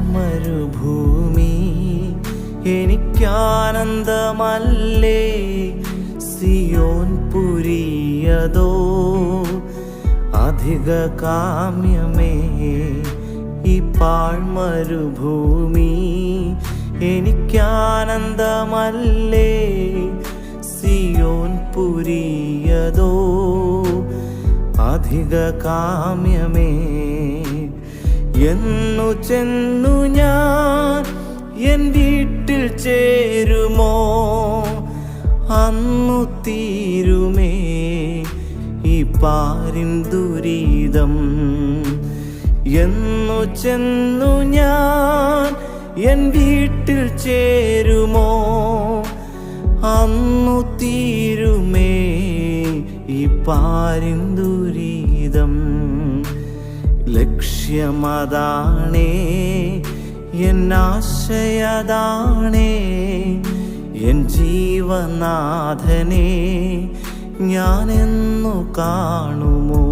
പാഴ്മരുഭൂമി എനിക്കാനന്ദമല്ലേ, സിയോൻ പുരിയതോ അധിക കാമ്യമേ. ഈ പാഴ്മരുഭൂമി എനിക്കാനന്ദമല്ലേ, സിയോൻ പുരിയതോ അധിക കാമ്യമേ. എന്നു ചെന്നു ഞാൻ എൻ വീട്ടിൽ ചേരുമോ, അന്നു തീരുമേ ഈ പാരിൻ ദുരിതം. എന്നു ചെന്നു ഞാൻ എൻ വീട്ടിൽ ചേരുമോ, അന്നു തീരുമേ ഈ പാരിൻ ദുരിതം. ലക്ഷ്യമതാണേ, എന്നാശയതാണേ, എൻ ജീവനാഥനെ ഞാനെന്നു കാണുമോ.